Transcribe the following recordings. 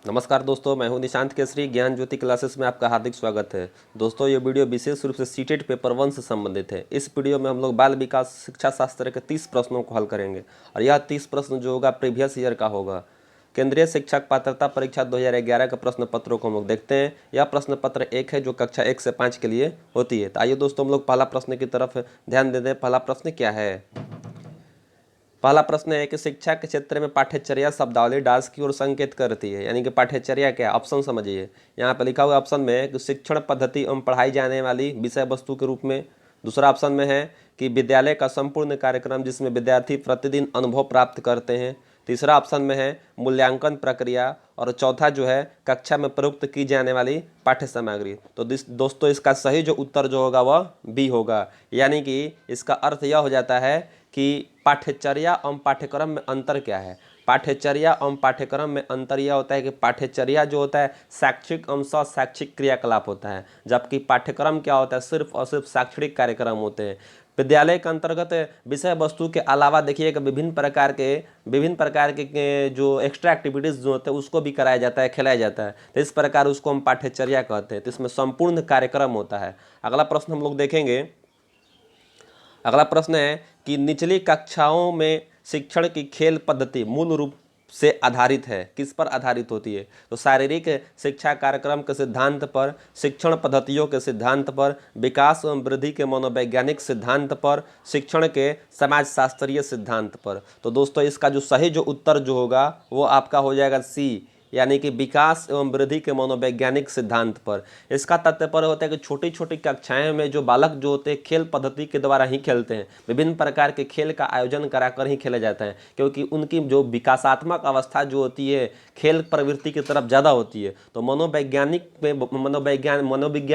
नमस्कार दोस्तों, मैं हूं निशांत केसरी। ज्ञान ज्योति क्लासेस में आपका हार्दिक स्वागत है। दोस्तों, ये वीडियो विशेष रूप से सीटेट पेपर 1 से संबंधित है। इस वीडियो में हम लोग बाल विकास शिक्षा शास्त्र के 30 प्रश्नों को हल करेंगे और यह 30 प्रश्न जो होगा प्रीवियस ईयर का होगा। केंद्रीय शिक्षक पात्रता परीक्षा 2011 के प्रश्न पत्रों को हम लोग देखते हैं। यह प्रश्न पत्र 1 है जो कक्षा 1 से 5 के लिए होती है। तो आइए दोस्तों, हम लोग पहला प्रश्न की तरफ ध्यान दे दें। पहला प्रश्न क्या है? पहला प्रश्न है कि शिक्षा के क्षेत्र में पाठ्यचर्या शब्दावली डास की ओर संकेत करती है। यानी कि पाठ्यचर्या क्या है? ऑप्शन समझिए। यहाँ पर लिखा हुआ ऑप्शन में है कि शिक्षण पद्धति एवं पढ़ाई जाने वाली विषय वस्तु के रूप में। दूसरा ऑप्शन में है कि विद्यालय का संपूर्ण कार्यक्रम जिसमें विद्यार्थी प्रतिदिन अनुभव प्राप्त करते हैं। तीसरा ऑप्शन में है मूल्यांकन प्रक्रिया। और चौथा जो है कक्षा में प्रयुक्त की जाने वाली पाठ्य सामग्री। तो दोस्तों, इसका सही जो उत्तर जो होगा वह बी होगा। यानी कि इसका अर्थ यह हो जाता है कि पाठ्यचर्या एवं पाठ्यक्रम में अंतर क्या है। पाठ्यचर्या एवं पाठ्यक्रम में अंतर यह होता है कि पाठ्यचर्या जो होता है शैक्षिक एवं शैक्षिक क्रियाकलाप होता है, जबकि पाठ्यक्रम क्या होता है? सिर्फ और सिर्फ शैक्षणिक कार्यक्रम होते हैं। विद्यालय के अंतर्गत विषय वस्तु के अलावा देखिए कि विभिन्न प्रकार के जो एक्स्ट्रा एक्टिविटीज़ जो होते हैं उसको भी कराया जाता है, खिलाया जाता है। तो इस प्रकार उसको हम पाठ्यचर्या कहते हैं। तो इसमें संपूर्ण कार्यक्रम होता है। अगला प्रश्न हम लोग देखेंगे। अगला प्रश्न है कि निचली कक्षाओं में शिक्षण की खेल पद्धति मूल रूप से आधारित है, किस पर आधारित होती है? तो शारीरिक शिक्षा कार्यक्रम के सिद्धांत पर, शिक्षण पद्धतियों के सिद्धांत पर, विकास एवं वृद्धि के मनोवैज्ञानिक सिद्धांत पर, शिक्षण के समाजशास्त्रीय सिद्धांत पर। तो दोस्तों, इसका जो सही जो उत्तर जो होगा वो आपका हो जाएगा सी, यानी कि विकास एवं वृद्धि के मनोवैज्ञानिक सिद्धांत पर। इसका तात्पर्य होता है कि छोटी छोटी कक्षाएं में जो बालक जो होते हैं खेल पद्धति के द्वारा ही खेलते हैं। विभिन्न प्रकार के खेल का आयोजन कराकर ही खेला जाता है, क्योंकि उनकी जो विकासात्मक अवस्था जो होती है खेल प्रवृत्ति की तरफ ज़्यादा होती है। तो मनोविज्ञान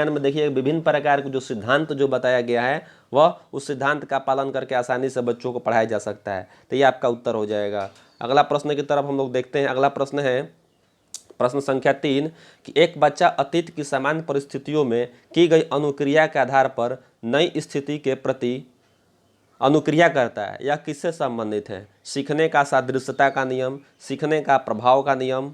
में देखिए विभिन्न प्रकार के जो सिद्धांत जो बताया गया है वह उस सिद्धांत का पालन करके आसानी से बच्चों को पढ़ाया जा सकता है। तो ये आपका उत्तर हो जाएगा। अगला प्रश्न की तरफ हम लोग देखते हैं। अगला प्रश्न है प्रश्न संख्या 3 कि एक बच्चा अतीत की समान परिस्थितियों में की गई अनुक्रिया के आधार पर नई स्थिति के प्रति अनुक्रिया करता है। यह किससे संबंधित है? सीखने का सादृश्यता का नियम, सीखने का प्रभाव का नियम,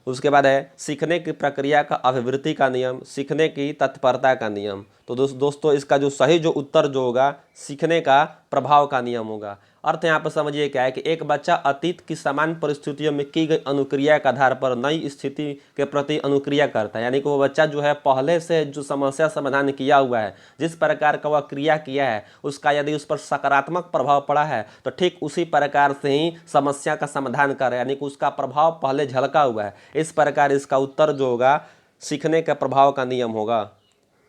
उसके बाद है सीखने की प्रक्रिया का अभिवृद्धि का नियम, सीखने की तत्परता का नियम। तो दोस्तों, इसका जो सही जो उत्तर जो होगा सीखने का प्रभाव का नियम होगा। अर्थ यहाँ पर समझिए क्या है कि एक बच्चा अतीत की समान परिस्थितियों में की गई अनुक्रिया के आधार पर नई स्थिति के प्रति अनुक्रिया करता है। यानी कि वो बच्चा जो है पहले से जो समस्या समाधान किया हुआ है, जिस प्रकार का वह क्रिया किया है, उसका यदि उस पर सकारात्मक प्रभाव पड़ा है तो ठीक उसी प्रकार से ही समस्या का समाधान कर, यानी कि उसका प्रभाव पहले झलका हुआ है। इस प्रकार इसका उत्तर जो होगा सीखने के प्रभाव का नियम होगा।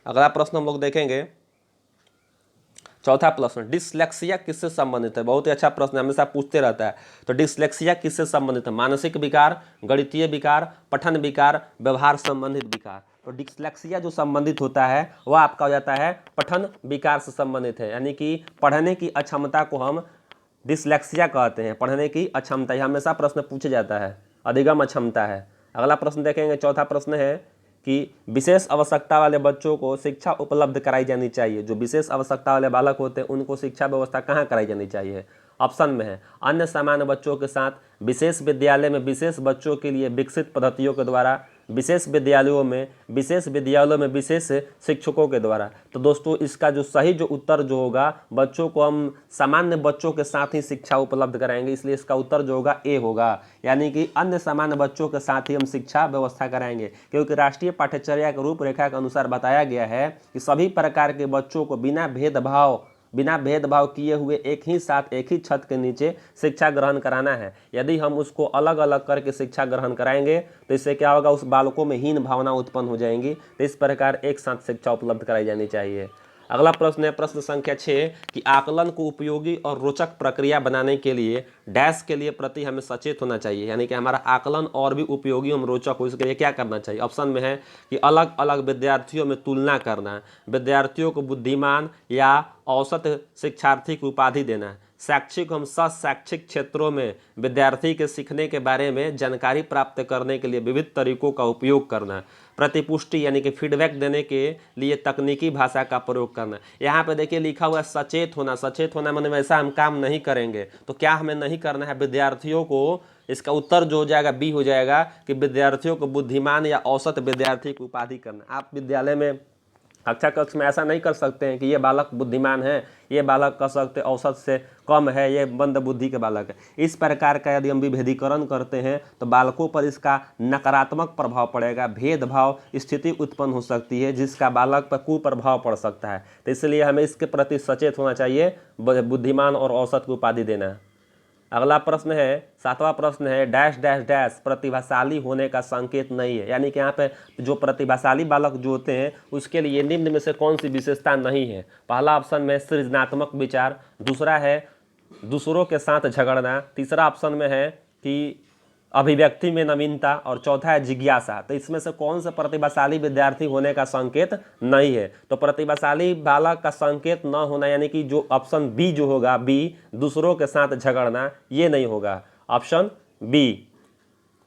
अगला प्रश्न हम लोग देखेंगे। चौथा प्रश्न, डिसलेक्सिया किससे संबंधित है? बहुत ही अच्छा प्रश्न, हमेशा पूछते रहता है। तो डिसलेक्सिया किससे संबंधित है? मानसिक विकार, गणितीय विकार, पठन विकार, व्यवहार संबंधित विकार। तो डिसलेक्सिया जो संबंधित होता है वह आपका हो जाता है पठन विकार से संबंधित है। यानी कि पढ़ने की अक्षमता को हम डिसलेक्सिया कहते हैं। पढ़ने की अक्षमता, यह हमेशा प्रश्न पूछा जाता है। अधिगम अक्षमता है। अगला प्रश्न देखेंगे। चौथा प्रश्न है कि विशेष आवश्यकता वाले बच्चों को शिक्षा उपलब्ध कराई जानी चाहिए। जो विशेष आवश्यकता वाले बालक होते हैं उनको शिक्षा व्यवस्था कहाँ कराई जानी चाहिए? ऑप्शन में है अन्य सामान्य बच्चों के साथ, विशेष विद्यालय में विशेष बच्चों के लिए विकसित पद्धतियों के द्वारा, विशेष विद्यालयों में विशेष शिक्षकों के द्वारा। तो दोस्तों, इसका जो सही जो उत्तर जो होगा, बच्चों को हम सामान्य बच्चों के साथ ही शिक्षा उपलब्ध कराएंगे, इसलिए इसका उत्तर जो होगा ए होगा। यानी कि अन्य सामान्य बच्चों के साथ ही हम शिक्षा व्यवस्था कराएंगे, क्योंकि राष्ट्रीय पाठ्यचर्या के रूपरेखा के अनुसार बताया गया है कि सभी प्रकार के बच्चों को बिना भेदभाव किए हुए एक ही साथ एक ही छत के नीचे शिक्षा ग्रहण कराना है। यदि हम उसको अलग अलग करके शिक्षा ग्रहण कराएंगे तो इससे क्या होगा? उस बालकों में हीन भावना उत्पन्न हो जाएंगी। तो इस प्रकार एक साथ शिक्षा उपलब्ध कराई जानी चाहिए। अगला प्रश्न है प्रश्न संख्या 6 कि आकलन को उपयोगी और रोचक प्रक्रिया बनाने के लिए डैश के लिए प्रति हमें सचेत होना चाहिए। यानी कि हमारा आकलन और भी उपयोगी एवं रोचक हो इसके लिए क्या करना चाहिए? ऑप्शन में है कि अलग अलग विद्यार्थियों में तुलना करना, विद्यार्थियों को बुद्धिमान या औसत शिक्षार्थी की उपाधि देना, शैक्षिक एवं शैक्षिक क्षेत्रों में विद्यार्थी के सीखने के बारे में जानकारी प्राप्त करने के लिए विविध तरीकों का उपयोग करना, प्रतिपुष्टि यानी कि फीडबैक देने के लिए तकनीकी भाषा का प्रयोग करना। यहाँ पे देखिए लिखा हुआ है सचेत होना। सचेत होना माने वैसा हम काम नहीं करेंगे, तो क्या हमें नहीं करना है? विद्यार्थियों को, इसका उत्तर जो हो जाएगा बी हो जाएगा कि विद्यार्थियों को बुद्धिमान या औसत विद्यार्थी की उपाधि करना। आप विद्यालय में कक्षा कक्ष में ऐसा नहीं कर सकते हैं कि ये बालक बुद्धिमान है, ये बालक कह सकते औसत से कम है, ये मंद बुद्धि के बालक है। इस प्रकार का यदि हम विभेदीकरण करते हैं तो बालकों पर इसका नकारात्मक प्रभाव पड़ेगा, भेदभाव स्थिति उत्पन्न हो सकती है जिसका बालक पर कुप्रभाव पड़ सकता है। तो इसलिए हमें इसके प्रति सचेत होना चाहिए, बुद्धिमान और औसत की उपाधि देना। अगला प्रश्न है, 7वां प्रश्न है, डैश डैश डैश प्रतिभाशाली होने का संकेत नहीं है। यानी कि यहाँ पे जो प्रतिभाशाली बालक जो होते हैं उसके लिए निम्न में से कौन सी विशेषता नहीं है? पहला ऑप्शन में सृजनात्मक विचार, दूसरा है दूसरों के साथ झगड़ना, तीसरा ऑप्शन में है कि अभिव्यक्ति में नवीनता, और चौथा है जिज्ञासा। तो इसमें से कौन सा प्रतिभाशाली विद्यार्थी होने का संकेत नहीं है? तो प्रतिभाशाली बालक का संकेत न होना यानी कि जो ऑप्शन बी जो होगा, बी दूसरों के साथ झगड़ना, ये नहीं होगा। ऑप्शन बी,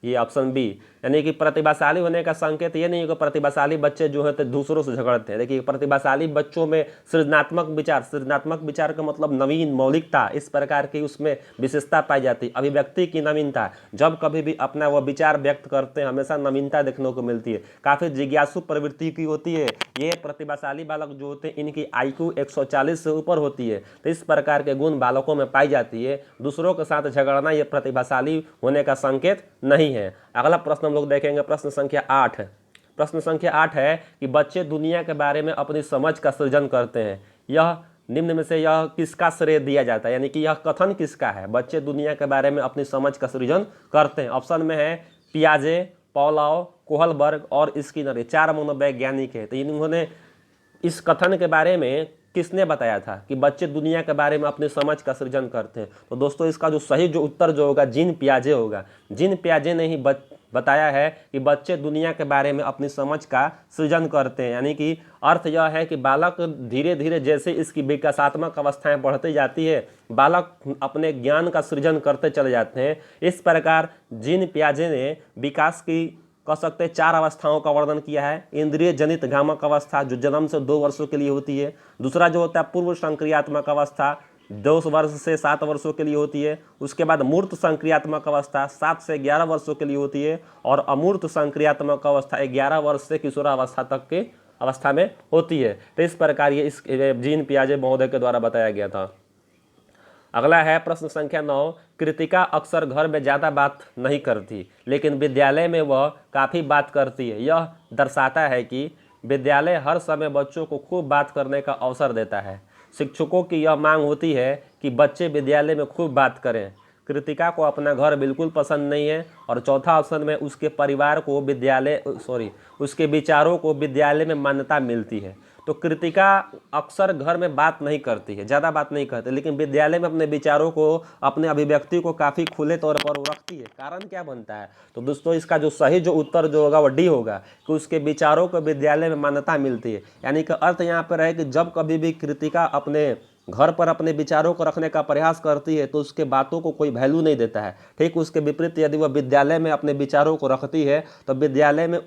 ये ऑप्शन बी, यानी कि प्रतिभाशाली होने का संकेत ये नहीं होगा प्रतिभाशाली बच्चे जो है तो दूसरों से झगड़ते हैं। देखिए प्रतिभाशाली बच्चों में सृजनात्मक विचार, सृजनात्मक विचार का मतलब नवीन, मौलिकता, इस प्रकार की उसमें विशेषता पाई जाती है। अभिव्यक्ति की नवीनता, जब कभी भी अपना वह विचार व्यक्त करते हैं हमेशा नवीनता देखने को मिलती है। काफ़ी जिज्ञासु प्रवृत्ति की होती है। ये प्रतिभाशाली बालक जो होते हैं इनकी IQ 140 से ऊपर होती है। तो इस प्रकार के गुण बालकों में पाई जाती है। दूसरों के साथ झगड़ना ये प्रतिभाशाली होने का संकेत नहीं है। अगला प्रश्न हम लोग देखेंगे, प्रश्न संख्या 8। प्रश्न संख्या 8 है कि बच्चे दुनिया के बारे में अपनी समझ का सृजन करते हैं। यह निम्न में से यह किसका श्रेय दिया जाता है? यानी कि यह कथन किसका है? बच्चे दुनिया के बारे में अपनी समझ का सृजन करते हैं। ऑप्शन में है पियाजे, पॉलाव, कोहलबर्ग और स्किनर। 4 मनोवैज्ञानिक है। तो इन्होंने इस कथन के बारे में किसने बताया था कि बच्चे दुनिया के बारे में अपनी समझ का सृजन करते हैं? तो दोस्तों इसका जो सही जो उत्तर जो होगा जीन पियाजे होगा। जीन पियाजे ने ही बताया है कि बच्चे दुनिया के बारे में अपनी समझ का सृजन करते हैं। यानी कि अर्थ यह है कि बालक धीरे धीरे जैसे इसकी विकासात्मक अवस्थाएं बढ़ती जाती है बालक अपने ज्ञान का सृजन करते चले जाते हैं। इस प्रकार जीन पियाजे ने विकास की कह सकते हैं 4 अवस्थाओं का वर्णन किया है। इंद्रिय जनित गामक अवस्था जो जन्म से 2 वर्षों के लिए होती है। दूसरा जो होता है पूर्व संक्रियात्मक अवस्था 2 वर्ष से 7 वर्षों के लिए होती है। उसके बाद मूर्त संक्रियात्मक अवस्था 7 से 11 वर्षों के लिए होती है। और अमूर्त संक्रियात्मक अवस्था 11 वर्ष से किशोरावस्था तक के अवस्था में होती है। तो इस प्रकार ये इस जीन पियाजे महोदय के द्वारा बताया गया था। अगला है प्रश्न संख्या 9। कृतिका अक्सर घर में ज़्यादा बात नहीं करती लेकिन विद्यालय में वह काफ़ी बात करती है। यह दर्शाता है कि विद्यालय हर समय बच्चों को खूब बात करने का अवसर देता है। शिक्षकों की यह मांग होती है कि बच्चे विद्यालय में खूब बात करें। कृतिका को अपना घर बिल्कुल पसंद नहीं है। और चौथा ऑप्शन में उसके परिवार को उसके विचारों को विद्यालय में मान्यता मिलती है। तो कृतिका अक्सर घर में बात नहीं करती है, ज़्यादा बात नहीं करती, लेकिन विद्यालय में अपने विचारों को, अपने अभिव्यक्ति को काफ़ी खुले तौर पर रखती है। कारण क्या बनता है? तो दोस्तों इसका जो सही जो उत्तर जो होगा वो डी होगा कि उसके विचारों को विद्यालय में मान्यता मिलती है। यानी कि अर्थ यहाँ पर है कि जब कभी भी कृतिका अपने घर पर अपने विचारों को रखने का प्रयास करती है तो उसके बातों को कोई वैल्यू नहीं देता है। ठीक उसके विपरीत यदि वह विद्यालय में अपने विचारों को रखती है तो विद्यालय में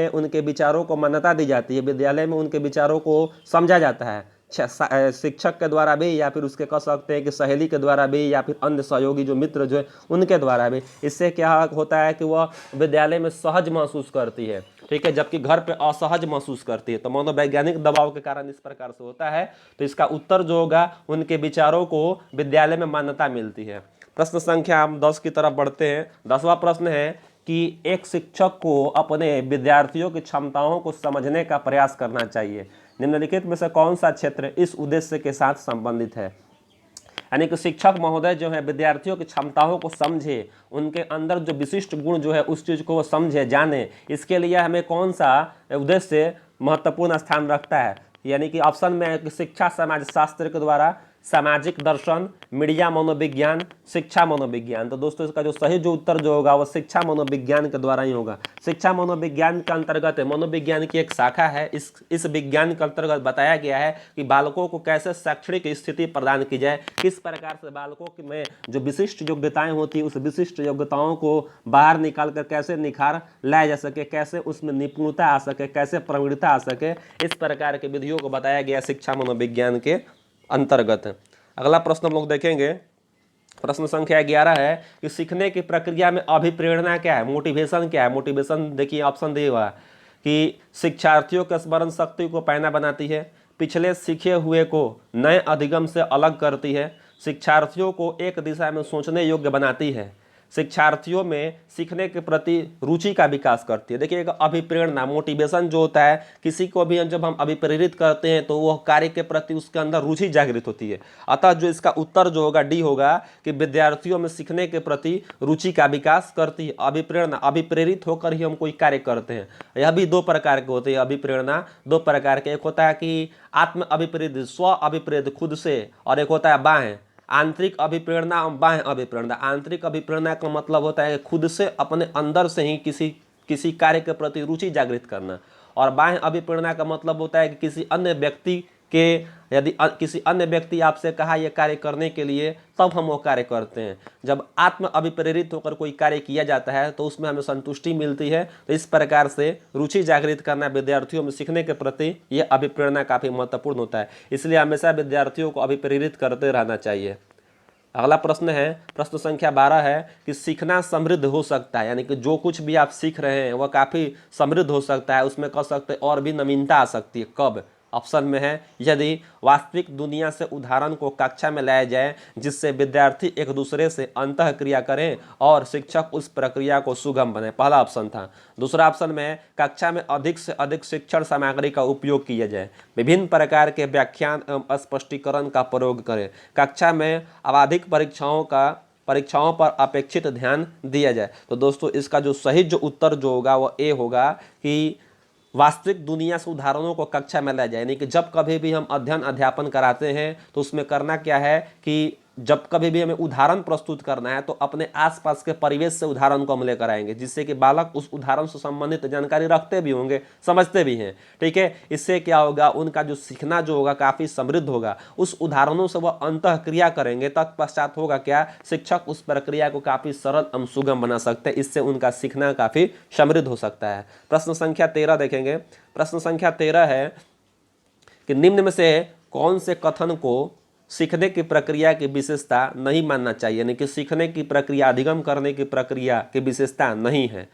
उनके विचारों को मान्यता दी जाती है। विद्यालय में उनके विचारों को समझा जाता है शिक्षक के द्वारा भी, या फिर उसके कह सकते हैं कि सहेली के द्वारा भी, या फिर अन्य सहयोगी जो मित्र जो है उनके द्वारा भी। इससे क्या होता है कि वह विद्यालय में सहज महसूस करती है। ठीक है, जबकि घर पे असहज महसूस करती है। तो मनोवैज्ञानिक दबाव के कारण इस प्रकार से होता है। तो इसका उत्तर जो होगा उनके विचारों को विद्यालय में मान्यता मिलती है। प्रश्न संख्या हम 10 की तरफ बढ़ते हैं। 10वां प्रश्न है कि एक शिक्षक को अपने विद्यार्थियों की क्षमताओं को समझने का प्रयास करना चाहिए। निम्नलिखित में से कौन सा क्षेत्र इस उद्देश्य के साथ संबंधित है? यानी कि शिक्षक महोदय जो है विद्यार्थियों की क्षमताओं को समझे, उनके अंदर जो विशिष्ट गुण जो है उस चीज़ को वो समझे, जाने। इसके लिए हमें कौन सा उद्देश्य महत्वपूर्ण स्थान रखता है? यानी कि ऑप्शन में है कि शिक्षा समाज शास्त्र के द्वारा, सामाजिक दर्शन, मीडिया मनोविज्ञान, शिक्षा मनोविज्ञान। तो दोस्तों इसका जो सही जो उत्तर जो होगा वो शिक्षा मनोविज्ञान के द्वारा ही होगा। शिक्षा मनोविज्ञान के अंतर्गत मनोविज्ञान की एक शाखा है। इस विज्ञान के अंतर्गत बताया गया है कि बालकों को कैसे शैक्षणिक स्थिति प्रदान की जाए, किस प्रकार से बालकों में जो विशिष्ट योग्यताएं होती है उस विशिष्ट योग्यताओं को बाहर निकाल कर कैसे निखार लाया जा सके, कैसे उसमें निपुणता आ सके, कैसे प्रवीणता आ सके, इस प्रकार के विधियों को बताया गया शिक्षा मनोविज्ञान के अंतर्गत। अगला प्रश्न हम लोग देखेंगे, प्रश्न संख्या 11 है कि सीखने की प्रक्रिया में अभिप्रेरणा क्या है, मोटिवेशन क्या है। मोटिवेशन देखिए ऑप्शन दिया हुआ कि शिक्षार्थियों के स्मरण शक्ति को पैना बनाती है, पिछले सीखे हुए को नए अधिगम से अलग करती है, शिक्षार्थियों को एक दिशा में सोचने योग्य बनाती है, शिक्षार्थियों में सीखने के प्रति रुचि का विकास करती है। देखिए एक अभिप्रेरणा, मोटिवेशन जो होता है, किसी को भी जब हम अभिप्रेरित करते हैं तो वह कार्य के प्रति उसके अंदर रुचि जागृत होती है। अतः जो इसका उत्तर जो होगा डी होगा कि विद्यार्थियों में सीखने के प्रति रुचि का विकास करती है। अभिप्रेरणा, अभिप्रेरित होकर ही हम कोई कार्य करते हैं। यह भी दो प्रकार के होते हैं, अभिप्रेरणा दो प्रकार के, एक होता है कि आत्म अभिप्रेरित, स्व अभिप्रेरित खुद से, और एक होता है बाह्य आंतरिक अभिप्रेरणा और बाह्य अभिप्रेरणा। आंतरिक अभिप्रेरणा का मतलब होता है खुद से अपने अंदर से ही किसी कार्य के प्रति रुचि जागृत करना, और बाह्य अभिप्रेरणा का मतलब होता है कि किसी अन्य व्यक्ति के, यदि किसी अन्य व्यक्ति आपसे कहा यह कार्य करने के लिए तब हम वो कार्य करते हैं। जब आत्म अभिप्रेरित होकर कोई कार्य किया जाता है तो उसमें हमें संतुष्टि मिलती है। तो इस प्रकार से रुचि जागृत करना विद्यार्थियों में सीखने के प्रति ये अभिप्रेरणा काफ़ी महत्वपूर्ण होता है, इसलिए हमेशा विद्यार्थियों को अभिप्रेरित करते रहना चाहिए। अगला प्रश्न है, प्रश्न संख्या 12 है कि सीखना समृद्ध हो सकता है, यानी कि जो कुछ भी आप सीख रहे हैं वह काफ़ी समृद्ध हो सकता है, उसमें कह सकते हैं और भी नवीनता आ सकती है। कब? ऑप्शन में है यदि वास्तविक दुनिया से उदाहरण को कक्षा में लाया जाए जिससे विद्यार्थी एक दूसरे से अंतः क्रिया करें और शिक्षक उस प्रक्रिया को सुगम बने, पहला ऑप्शन था। दूसरा ऑप्शन में है कक्षा में अधिक से अधिक शिक्षण सामग्री का उपयोग किया जाए, विभिन्न प्रकार के व्याख्यान एवं स्पष्टीकरण का प्रयोग करें, कक्षा में आवधिक परीक्षाओं पर अपेक्षित ध्यान दिया जाए। तो दोस्तों इसका जो सही जो उत्तर जो होगा वो ए होगा कि वास्तविक दुनिया से उदाहरणों को कक्षा में लाया जाए। यानी कि जब कभी भी हम अध्ययन अध्यापन कराते हैं तो उसमें करना क्या है कि जब कभी भी हमें उदाहरण प्रस्तुत करना है तो अपने आसपास के परिवेश से उदाहरण को हम लेकर आएंगे, जिससे कि बालक उस उदाहरण से संबंधित जानकारी रखते भी होंगे, समझते भी हैं। ठीक है, इससे क्या होगा, उनका जो सीखना जो होगा काफ़ी समृद्ध होगा। उस उदाहरणों से वह अंतः क्रिया करेंगे, तत्पश्चात होगा क्या, शिक्षक उस प्रक्रिया को काफ़ी सरल एवं सुगम बना सकते हैं, इससे उनका सीखना काफ़ी समृद्ध हो सकता है। प्रश्न संख्या 13 देखेंगे। प्रश्न संख्या 13 है कि निम्न में से कौन से कथन को सीखने की प्रक्रिया की विशेषता नहीं मानना चाहिए, यानी कि सीखने की प्रक्रिया, अधिगम करने की प्रक्रिया की विशेषता नहीं है।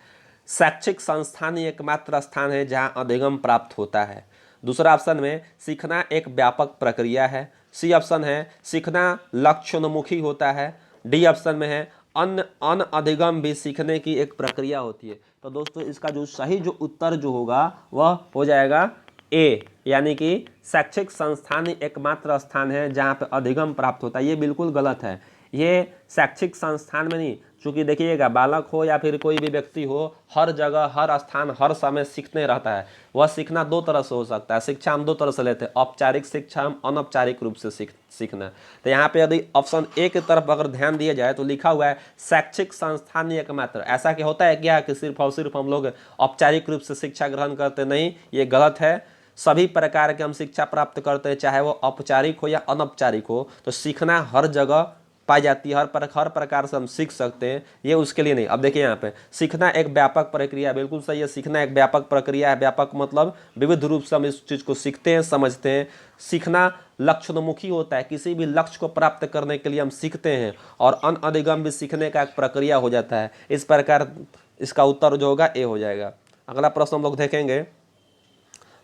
शैक्षिक संस्थान ही एकमात्र स्थान है जहां अधिगम प्राप्त होता है। दूसरा ऑप्शन में सीखना एक व्यापक प्रक्रिया है। सी ऑप्शन है सीखना लक्ष्योन्मुखी होता है। डी ऑप्शन में है अन अधिगम भी सीखने की एक प्रक्रिया होती है। तो दोस्तों इसका जो सही जो उत्तर जो होगा वह हो जाएगा ए, यानी कि शैक्षिक संस्थान ही एकमात्र स्थान है जहाँ पे अधिगम प्राप्त होता है। ये बिल्कुल गलत है, ये शैक्षिक संस्थान में नहीं, चूँकि देखिएगा बालक हो या फिर कोई भी व्यक्ति हो, हर जगह हर स्थान हर समय सीखते रहता है। वह सीखना दो तरह से हो सकता है, शिक्षा हम दो तरह से लेते हैं, औपचारिक शिक्षा हम अनौपचारिक रूप से सीखना। तो यहाँ पे यदि ऑप्शन ए की तरफ अगर ध्यान दिया जाए तो लिखा हुआ है शैक्षिक संस्थान ही एकमात्र। ऐसा क्या होता है क्या कि सिर्फ और सिर्फ हम लोग औपचारिक रूप से शिक्षा ग्रहण करते? नहीं, ये गलत है। सभी प्रकार के हम शिक्षा प्राप्त करते हैं, चाहे वो औपचारिक हो या अनौपचारिक हो। तो सीखना हर जगह पाई जाती है, हर प्रकार से हम सीख सकते हैं, ये उसके लिए नहीं। अब देखिए यहाँ पे सीखना एक व्यापक प्रक्रिया, बिल्कुल सही है, सीखना एक व्यापक प्रक्रिया है। व्यापक मतलब विविध रूप से हम इस चीज़ को सीखते हैं, समझते हैं। सीखना लक्ष्योन्मुखी होता है, किसी भी लक्ष्य को प्राप्त करने के लिए हम सीखते हैं, और अनअधिगम भी सीखने का एक प्रक्रिया हो जाता है। इस प्रकार इसका उत्तर जो होगा ए हो जाएगा। अगला प्रश्न हम लोग देखेंगे,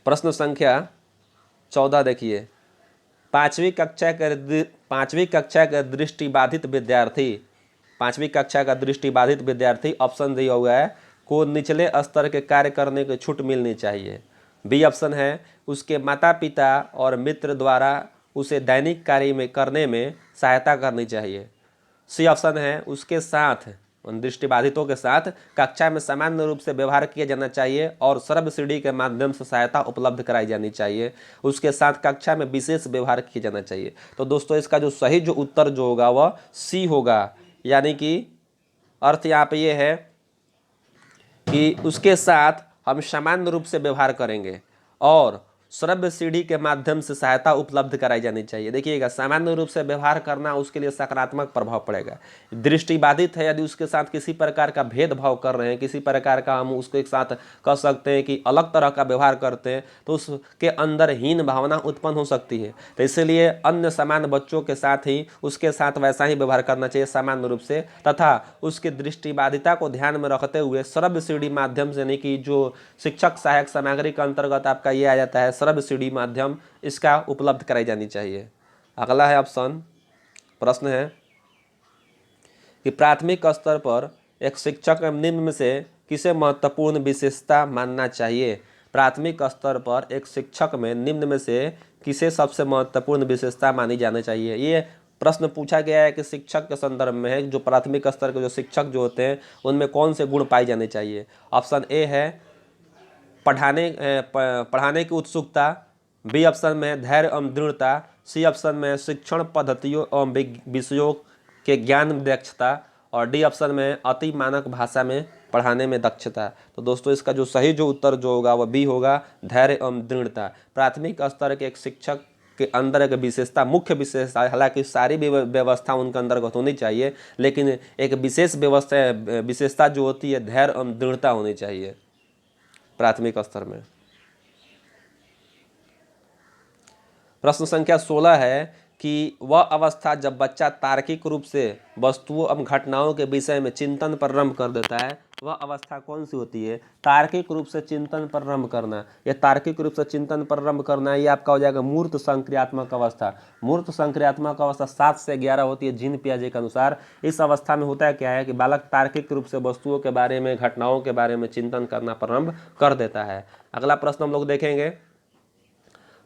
प्रश्न संख्या 14 देखिए। पाँचवीं कक्षा का दृष्टिबाधित विद्यार्थी ऑप्शन दिया हुआ है को निचले स्तर के कार्य करने की छूट मिलनी चाहिए। बी ऑप्शन है उसके माता पिता और मित्र द्वारा उसे दैनिक कार्य में करने में सहायता करनी चाहिए। सी ऑप्शन है उसके साथ उन दृष्टिबाधितों के साथ कक्षा में सामान्य रूप से व्यवहार किया जाना चाहिए और सर्व सीढ़ी के माध्यम से सहायता उपलब्ध कराई जानी चाहिए। उसके साथ कक्षा में विशेष व्यवहार किया जाना चाहिए। तो दोस्तों इसका जो सही जो उत्तर जो होगा वह सी होगा, यानी कि अर्थ यहाँ पे ये है कि उसके साथ हम सामान्य रूप से व्यवहार करेंगे और श्रव्य सीढ़ी के माध्यम से सहायता उपलब्ध कराई जानी चाहिए। देखिएगा, सामान्य रूप से व्यवहार करना उसके लिए सकारात्मक प्रभाव पड़ेगा। दृष्टिबाधित है, यदि उसके साथ किसी प्रकार का भेदभाव कर रहे हैं, किसी प्रकार का हम उसके साथ कह सकते हैं कि अलग तरह का व्यवहार करते हैं, तो उसके अंदर हीन भावना उत्पन्न हो सकती है। तो इसलिए अन्य सामान्य बच्चों के साथ ही उसके साथ वैसा ही व्यवहार करना चाहिए सामान्य रूप से, तथा उसकी दृष्टिबाधिता को ध्यान में रखते हुए श्रव्य सीढ़ी माध्यम से, यानी कि जो शिक्षक सहायक सामग्री के अंतर्गत आपका ये आ जाता है श्रव्य सीढ़ी माध्यम, इसका उपलब्ध कराई जानी चाहिए। अगला है ऑप्शन, प्रश्न है कि प्राथमिक स्तर पर एक शिक्षक निम्न में से किसे महत्वपूर्ण विशेषता मानना चाहिए। प्राथमिक स्तर पर एक शिक्षक में निम्न में से किसे सबसे महत्वपूर्ण विशेषता मानी जानी चाहिए। ये प्रश्न पूछा गया है कि शिक्षक के संदर्भ में है, जो प्राथमिक स्तर के जो शिक्षक जो होते हैं उनमें कौन से गुण पाए जाने चाहिए। ऑप्शन ए है पढ़ाने की उत्सुकता, बी ऑप्शन में धैर्य एवं दृढ़ता, सी ऑप्शन में शिक्षण पद्धतियों एवं विषयों के ज्ञान में दक्षता, और डी ऑप्शन में अति मानक भाषा में पढ़ाने में दक्षता। तो दोस्तों इसका जो सही जो उत्तर जो होगा वह बी होगा, धैर्य एवं दृढ़ता। प्राथमिक स्तर के एक शिक्षक के अंदर एक विशेषता, मुख्य विशेषता, हालांकि सारी व्यवस्था उनके अंतर्गत होनी चाहिए, लेकिन एक विशेष विशेषता जो होती है धैर्य एवं दृढ़ता होनी चाहिए प्राथमिक स्तर में। प्रश्न संख्या 16 है कि वह अवस्था जब बच्चा तार्किक रूप से वस्तुओं एवं घटनाओं के विषय में चिंतन प्रारंभ कर देता है, वह अवस्था कौन सी होती है। तार्किक रूप से चिंतन प्रारंभ करना, यह तार्किक रूप से चिंतन प्रारंभ करना ये आपका हो जाएगा मूर्त संक्रियात्मक अवस्था। मूर्त संक्रियात्मक अवस्था 7 से 11 होती है जीन पियाजे के अनुसार। इस अवस्था में होता है क्या है कि बालक तार्किक रूप से वस्तुओं के बारे में, घटनाओं के बारे में चिंतन करना प्रारंभ कर देता है। अगला प्रश्न हम लोग देखेंगे,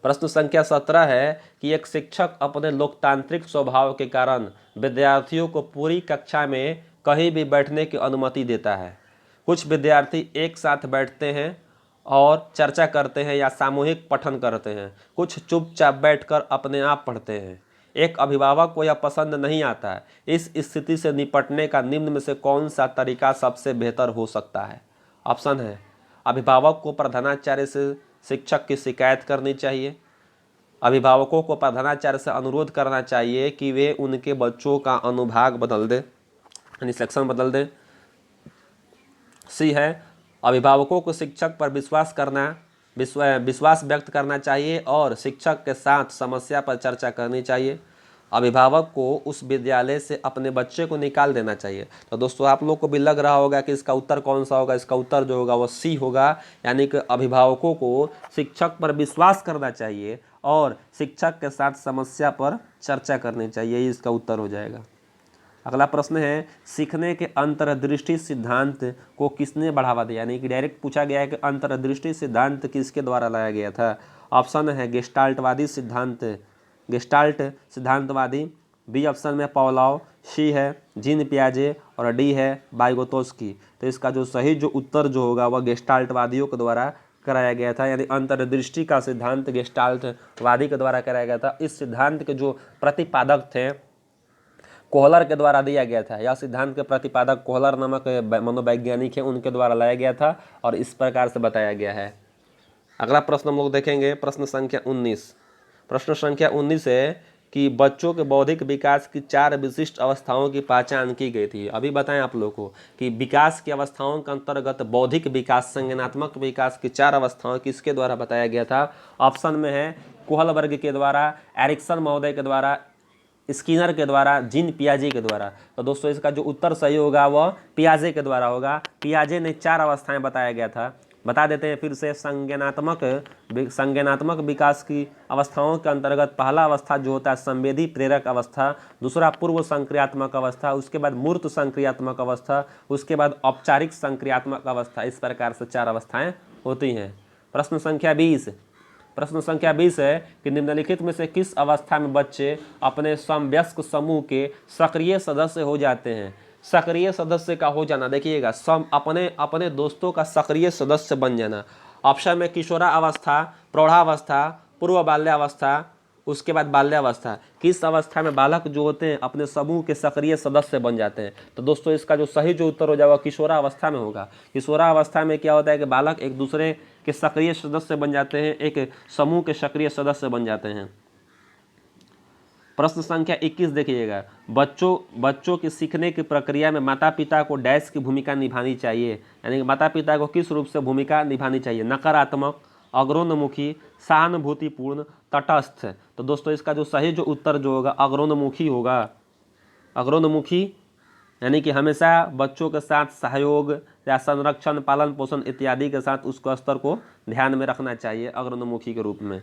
प्रश्न संख्या 17 है कि एक शिक्षक अपने लोकतांत्रिक स्वभाव के कारण विद्यार्थियों को पूरी कक्षा में कहीं भी बैठने की अनुमति देता है। कुछ विद्यार्थी एक साथ बैठते हैं और चर्चा करते हैं या सामूहिक पठन करते हैं, कुछ चुपचाप बैठकर अपने आप पढ़ते हैं। एक अभिभावक को यह पसंद नहीं आता है। इस स्थिति से निपटने का निम्न में से कौन सा तरीका सबसे बेहतर हो सकता है। ऑप्शन है अभिभावक को प्रधानाचार्य से शिक्षक की शिकायत करनी चाहिए, अभिभावकों को प्रधानाचार्य से अनुरोध करना चाहिए कि वे उनके बच्चों का अनुभाग बदल दें, यानी सेक्शन बदल दें। सी है अभिभावकों को शिक्षक पर विश्वास व्यक्त करना चाहिए और शिक्षक के साथ समस्या पर चर्चा करनी चाहिए। अभिभावक को उस विद्यालय से अपने बच्चे को निकाल देना चाहिए। तो दोस्तों आप लोग को भी लग रहा होगा कि इसका उत्तर कौन सा होगा। इसका उत्तर जो होगा वो सी होगा, यानी कि अभिभावकों को शिक्षक पर विश्वास करना चाहिए और शिक्षक के साथ समस्या पर चर्चा करनी चाहिए, ये इसका उत्तर हो जाएगा। अगला प्रश्न है सीखने के अंतर्दृष्टि सिद्धांत को किसने बढ़ावा दिया, यानी कि डायरेक्ट पूछा गया है कि अंतर्दृष्टि सिद्धांत किसके द्वारा लाया गया था। ऑप्शन है गेस्टाल्ट सिद्धांतवादी, बी ऑप्शन में पावलोव, सी है जीन पियाजे और डी है वाइगोत्स्की। तो इसका जो सही जो उत्तर जो होगा वह गेस्टाल्टवादियों के द्वारा कराया गया था, यानी अंतर्दृष्टि का सिद्धांत गेस्टाल्टवादी के द्वारा कराया गया था। इस सिद्धांत के जो प्रतिपादक थे कोहलर के द्वारा दिया गया था। यह सिद्धांत के प्रतिपादक कोहलर नामक मनोवैज्ञानिक है, उनके द्वारा लाया गया था और इस प्रकार से बताया गया है। अगला प्रश्न हम लोग देखेंगे, प्रश्न संख्या 19। प्रश्न संख्या 19 है कि बच्चों के बौद्धिक विकास की 4 विशिष्ट अवस्थाओं की पहचान की गई थी। अभी बताएं आप लोगों को कि विकास की अवस्थाओं के अंतर्गत बौद्धिक विकास, संज्ञानात्मक विकास की 4 अवस्थाओं किसके द्वारा बताया गया था। ऑप्शन में है कोहलबर्ग के द्वारा, एरिक्सन महोदय के द्वारा, स्किनर के द्वारा, जीन पियाजे के द्वारा। तो दोस्तों इसका जो उत्तर सही होगा वह पियाजे के द्वारा होगा। पियाजे ने 4 अवस्थाएं बताया गया था। बता देते हैं फिर से, संज्ञानात्मक विकास की अवस्थाओं के अंतर्गत पहला अवस्था जो होता है संवेदी प्रेरक अवस्था, दूसरा पूर्व संक्रियात्मक अवस्था, उसके बाद मूर्त संक्रियात्मक अवस्था, उसके बाद औपचारिक संक्रियात्मक अवस्था। इस प्रकार से 4 अवस्थाएं होती हैं। प्रश्न संख्या 20 है कि निम्नलिखित में से किस अवस्था में बच्चे अपने समवयस्क समूह के सक्रिय सदस्य हो जाते हैं। सक्रिय सदस्य का हो जाना, देखिएगा सब अपने अपने दोस्तों का सक्रिय सदस्य बन जाना। ऑप्शन में किशोरावस्था, प्रौढ़ावस्था, पूर्व बाल्यावस्था, उसके बाद बाल्यावस्था। किस अवस्था में बालक जो होते हैं अपने समूह के सक्रिय सदस्य बन जाते हैं? तो दोस्तों इसका जो सही जो उत्तर हो जाएगा किशोरावस्था में होगा। किशोरावस्था में क्या होता है कि बालक एक दूसरे के सक्रिय सदस्य बन जाते हैं, एक समूह के सक्रिय सदस्य बन जाते हैं। प्रश्न संख्या 21 देखिएगा, बच्चों की सीखने की प्रक्रिया में माता पिता को डैश की भूमिका निभानी चाहिए, यानी कि माता पिता को किस रूप से भूमिका निभानी चाहिए? नकारात्मक, अग्रोन्मुखी, सहानुभूतिपूर्ण, तटस्थ। तो दोस्तों इसका जो सही जो उत्तर जो होगा अग्रोन्मुखी होगा। अग्रोन्मुखी यानी कि हमेशा बच्चों के साथ सहयोग या संरक्षण, पालन पोषण इत्यादि के साथ उसको स्तर को ध्यान में रखना चाहिए अग्रोन्मुखी के रूप में।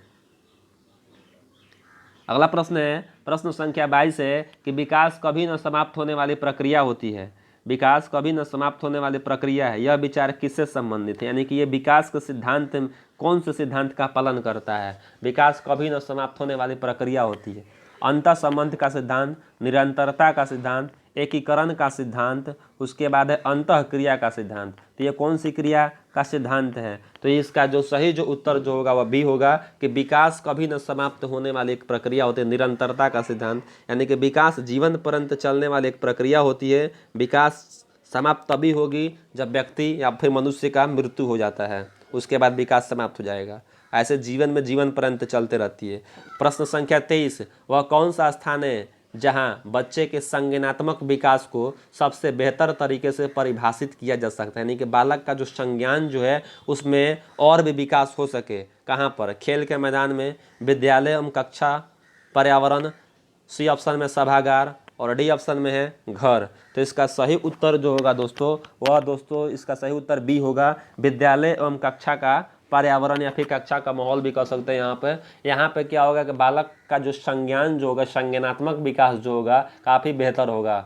अगला प्रश्न है, प्रश्न संख्या 22 है कि विकास कभी न समाप्त होने वाली प्रक्रिया होती है। विकास कभी न समाप्त होने वाली प्रक्रिया है, यह विचार किससे संबंधित है? यानी कि ये विकास के सिद्धांत कौन से सिद्धांत का पालन करता है? विकास कभी न समाप्त होने वाली प्रक्रिया होती है। अंतः संबंध का सिद्धांत, निरंतरता का सिद्धांत, एकीकरण का सिद्धांत, उसके बाद है अंतः क्रिया का सिद्धांत। तो ये कौन सी क्रिया का सिद्धांत है? तो इसका जो सही जो उत्तर जो होगा वह बी होगा कि विकास कभी न समाप्त होने वाली एक प्रक्रिया होती है, निरंतरता का सिद्धांत। यानी कि विकास जीवन पर्यंत चलने वाली एक प्रक्रिया होती है। विकास समाप्त तभी होगी जब व्यक्ति या फिर मनुष्य का मृत्यु हो जाता है, उसके बाद विकास समाप्त हो जाएगा। ऐसे जीवन में जीवन पर्यंत चलते रहती है। प्रश्न संख्या 23, वह कौन सा स्थान है जहां बच्चे के संज्ञानात्मक विकास को सबसे बेहतर तरीके से परिभाषित किया जा सकता है? यानी कि बालक का जो संज्ञान जो है उसमें और भी विकास हो सके। कहाँ पर? खेल के मैदान में, विद्यालय एवं कक्षा, पर्यावरण, सी ऑप्शन में सभागार और डी ऑप्शन में है घर। तो इसका सही उत्तर जो होगा दोस्तों वह दोस्तों इसका सही उत्तर बी होगा, विद्यालय एवं कक्षा का पर्यावरण या फिर कक्षा का माहौल भी कह सकते हैं। यहाँ पे क्या होगा कि बालक का जो संज्ञान जो होगा, संज्ञानात्मक विकास जो होगा काफ़ी बेहतर होगा।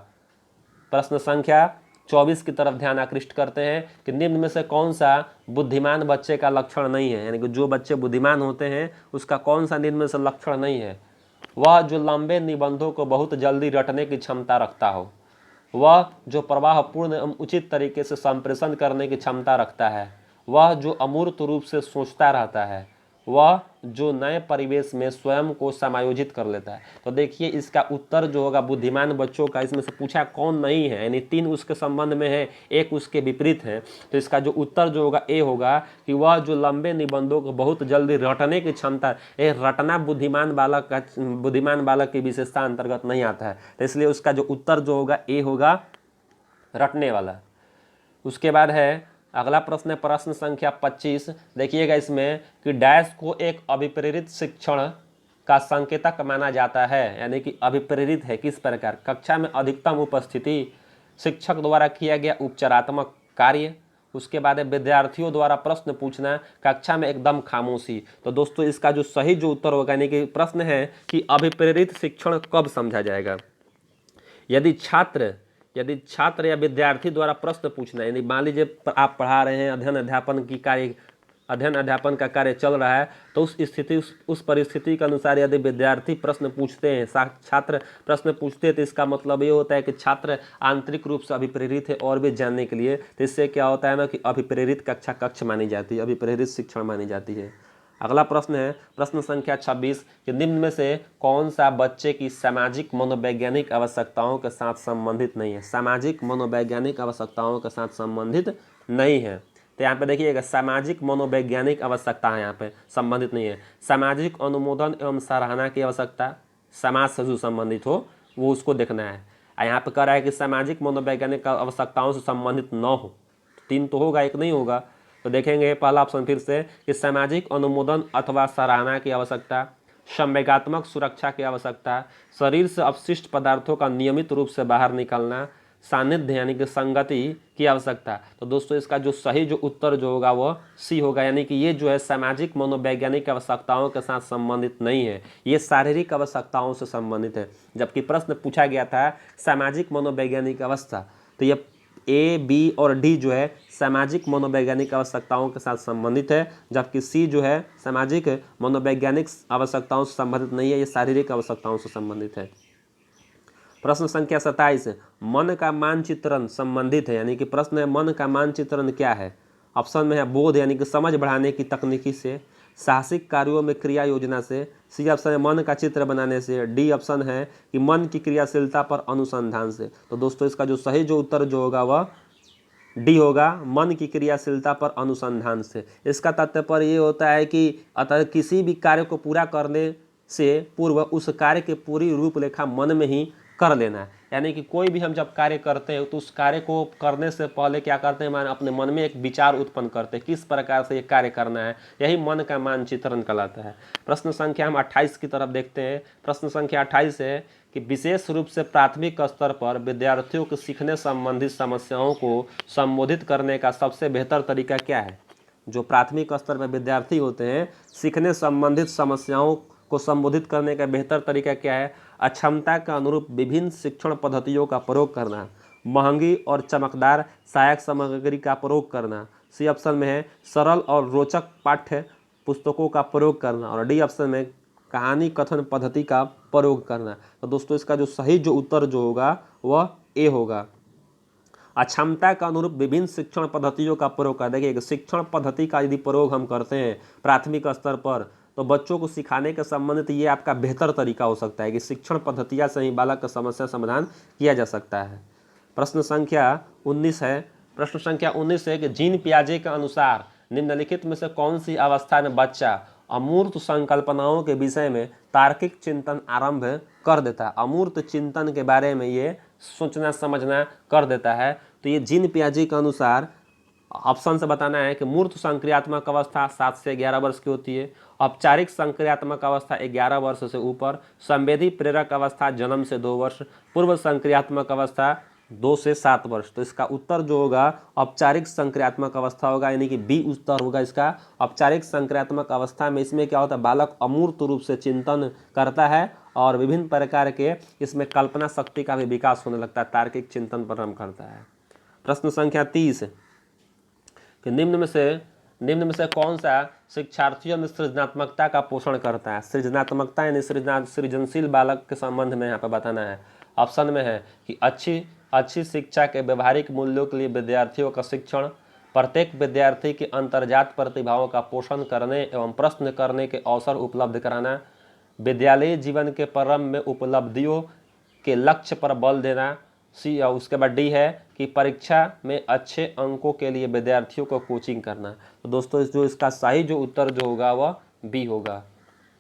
प्रश्न संख्या 24 की तरफ ध्यान आकृष्ट करते हैं कि निम्न में से कौन सा बुद्धिमान बच्चे का लक्षण नहीं है? यानी कि जो बच्चे बुद्धिमान होते हैं उसका कौन सा निम्न में से लक्षण नहीं है? वह जो लंबे निबंधों को बहुत जल्दी रटने की क्षमता रखता हो, वह जो प्रवाहपूर्ण एवं उचित तरीके से संप्रेषण करने की क्षमता रखता है, वह जो अमूर्त रूप से सोचता रहता है, वह जो नए परिवेश में स्वयं को समायोजित कर लेता है। तो देखिए इसका उत्तर जो होगा बुद्धिमान बच्चों का इसमें से पूछा कौन नहीं है, यानी 3 उसके संबंध में है, 1 उसके विपरीत है। तो इसका जो उत्तर जो होगा ए होगा कि वह जो लंबे निबंधों को बहुत जल्दी रटने की क्षमता, ये रटना बुद्धिमान बालक की विशेषता अंतर्गत नहीं आता है। तो इसलिए उसका जो उत्तर जो होगा ए होगा, रटने वाला। उसके बाद है अगला प्रश्न है प्रश्न संख्या 25। देखिएगा इसमें कि डैश को एक अभिप्रेरित शिक्षण का संकेतक माना जाता है, यानी कि अभिप्रेरित है किस प्रकार? कक्षा में अधिकतम उपस्थिति, शिक्षक द्वारा किया गया उपचारात्मक कार्य, उसके बाद है विद्यार्थियों द्वारा प्रश्न पूछना, कक्षा में एकदम खामोशी। तो दोस्तों इसका जो सही जो उत्तर होगा, यानी कि प्रश्न है कि अभिप्रेरित शिक्षण कब समझा जाएगा? यदि छात्र या विद्यार्थी द्वारा प्रश्न पूछना, यानी मान लीजिए आप पढ़ा रहे हैं, अध्ययन अध्यापन का कार्य चल रहा है, तो उस परिस्थिति के अनुसार यदि विद्यार्थी प्रश्न पूछते हैं, छात्र प्रश्न पूछते हैं, तो इसका मतलब ये होता है कि छात्र आंतरिक रूप से अभिप्रेरित है और भी जानने के लिए। तो इससे क्या होता है ना कि अभिप्रेरित कक्ष मानी जाती है, अभिप्रेरित शिक्षण मानी जाती है। अगला प्रश्न है प्रश्न संख्या 26 कि निम्न में से कौन सा बच्चे की सामाजिक मनोवैज्ञानिक आवश्यकताओं के साथ संबंधित नहीं है? सामाजिक मनोवैज्ञानिक आवश्यकताओं के साथ संबंधित नहीं है। तो यहाँ पे देखिएगा सामाजिक मनोवैज्ञानिक आवश्यकता यहाँ पे संबंधित नहीं है। सामाजिक अनुमोदन एवं सराहना की आवश्यकता, समाज से जो संबंधित हो वो उसको देखना है। यहाँ पे कह रहा है कि सामाजिक मनोवैज्ञानिक आवश्यकताओं से संबंधित न हो, 3 तो होगा, 1 नहीं होगा। तो देखेंगे पहला ऑप्शन फिर से कि सामाजिक अनुमोदन अथवा सराहना की आवश्यकता, संवेगात्मक सुरक्षा की आवश्यकता, शरीर से अपशिष्ट पदार्थों का नियमित रूप से बाहर निकलना, सानिध्य यानी कि संगति की आवश्यकता। तो दोस्तों इसका जो सही जो उत्तर जो होगा वो सी होगा, यानी कि ये जो है सामाजिक मनोवैज्ञानिक आवश्यकताओं के साथ संबंधित नहीं है, ये शारीरिक आवश्यकताओं से संबंधित है। जबकि प्रश्न पूछा गया था सामाजिक मनोवैज्ञानिक अवस्था, तो ये ए, बी और डी जो है सामाजिक मनोवैज्ञानिक आवश्यकताओं के साथ संबंधित है, जबकि सी जो है सामाजिक मनोवैज्ञानिक आवश्यकताओं से संबंधित नहीं है, ये शारीरिक आवश्यकताओं से संबंधित है। प्रश्न संख्या 27, मन का मानचित्रण संबंधित है, यानी कि प्रश्न है मन का मानचित्रण क्या है। ऑप्शन में है बोध यानी कि समझ बढ़ाने की तकनीकी से, साहसिक कार्यों में क्रिया योजना से, सी ऑप्शन है मन का चित्र बनाने से, डी ऑप्शन है कि मन की क्रियाशीलता पर अनुसंधान से। तो दोस्तों इसका जो सही जो उत्तर जो होगा वह डी होगा, मन की क्रियाशीलता पर अनुसंधान से। इसका तात्पर्य ये होता है कि अतः किसी भी कार्य को पूरा करने से पूर्व उस कार्य की पूरी रूपरेखा मन में ही कर लेना है। यानी कि कोई भी हम जब कार्य करते हैं तो उस कार्य को करने से पहले क्या करते हैं, अपने मन में एक विचार उत्पन्न करते हैं किस प्रकार से ये कार्य करना है, यही मन का मानचित्रण कहलाता है। प्रश्न संख्या हम 28 की तरफ देखते हैं। प्रश्न संख्या 28 है कि विशेष रूप से प्राथमिक स्तर पर विद्यार्थियों को सीखने संबंधित समस्याओं को संबोधित करने का सबसे बेहतर तरीका क्या है। जो प्राथमिक स्तर पर विद्यार्थी होते हैं, सीखने संबंधित समस्याओं को संबोधित करने का बेहतर तरीका क्या है। अक्षमता के अनुरूप विभिन्न शिक्षण पद्धतियों का प्रयोग करना, महंगी और चमकदार सहायक सामग्री का प्रयोग करना, सी ऑप्शन में है सरल और रोचक पाठ्य पुस्तकों का प्रयोग करना, और डी ऑप्शन में कहानी कथन पद्धति का प्रयोग करना। तो दोस्तों इसका जो सही जो उत्तर जो होगा वह ए होगा, अक्षमता का अनुरूप विभिन्न शिक्षण पद्धतियों का प्रयोग कर। देखिए शिक्षण पद्धति का यदि प्रयोग हम करते हैं प्राथमिक स्तर पर तो बच्चों को सिखाने के संबंधित ये आपका बेहतर तरीका हो सकता है कि शिक्षण पद्धतियाँ से ही बालक का समस्या समाधान किया जा सकता है। प्रश्न संख्या 19 है। प्रश्न संख्या 19 है कि जीन पियाजे के अनुसार निम्नलिखित में से कौन सी अवस्था में बच्चा अमूर्त संकल्पनाओं के विषय में तार्किक चिंतन आरंभ कर देता है। अमूर्त चिंतन के बारे में ये सोचना समझना कर देता है। तो ये जीन पियाजे के अनुसार ऑप्शन से बताना है कि मूर्त संक्रियात्मक अवस्था 7 से 11 वर्ष की होती है, औपचारिक संक्रियात्मक अवस्था 11 वर्ष से ऊपर, संवेदी प्रेरक अवस्था जन्म से 2 वर्ष, पूर्व संक्रियात्मक अवस्था 2 से 7 वर्ष। तो इसका उत्तर जो होगा औपचारिक संक्रियात्मक अवस्था होगा, यानी कि बी उत्तर होगा इसका। औपचारिक संक्रियात्मक अवस्था में इसमें क्या होता है, बालक अमूर्त रूप से चिंतन करता है और विभिन्न प्रकार के इसमें कल्पना शक्ति का भी विकास होने लगता है, तार्किक चिंतन प्रारंभ करता है। प्रश्न संख्या 30 कि निम्न में से कौन सा शिक्षार्थियों में सृजनात्मकता का पोषण करता है। सृजनात्मकता यानी सृजनशील बालक के संबंध में यहाँ पर बताना है। ऑप्शन में है कि अच्छी शिक्षा के व्यवहारिक मूल्यों के लिए विद्यार्थियों का शिक्षण, प्रत्येक विद्यार्थी की अंतर्जात प्रतिभाओं का पोषण करने एवं प्रश्न करने के अवसर उपलब्ध कराना, विद्यालयी जीवन के प्रारंभ में उपलब्धियों के लक्ष्य पर बल देना, सी और उसके बाद डी है कि परीक्षा में अच्छे अंकों के लिए विद्यार्थियों को कोचिंग करना। तो दोस्तों जो इसका सही जो उत्तर जो होगा वह बी होगा,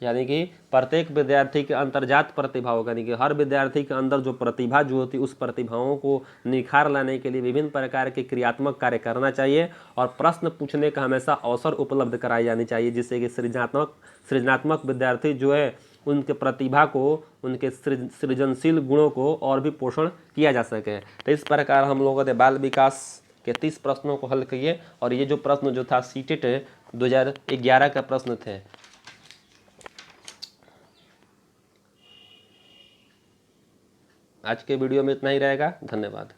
यानी कि प्रत्येक विद्यार्थी के अंतर्जात प्रतिभा होगा, यानी कि हर विद्यार्थी के अंदर जो प्रतिभा जो होती है उस प्रतिभाओं को निखार लाने के लिए विभिन्न प्रकार के क्रियात्मक कार्य करना चाहिए और प्रश्न पूछने का हमेशा अवसर उपलब्ध कराई जानी चाहिए, जिससे कि सृजनात्मक विद्यार्थी जो है उनके प्रतिभा को, उनके सृजनशील गुणों को और भी पोषण किया जा सके। तो इस प्रकार हम लोगों ने बाल विकास के 30 प्रश्नों को हल किए और ये जो प्रश्न जो था सीटेट 2011 का प्रश्न थे। आज के वीडियो में इतना ही रहेगा। धन्यवाद।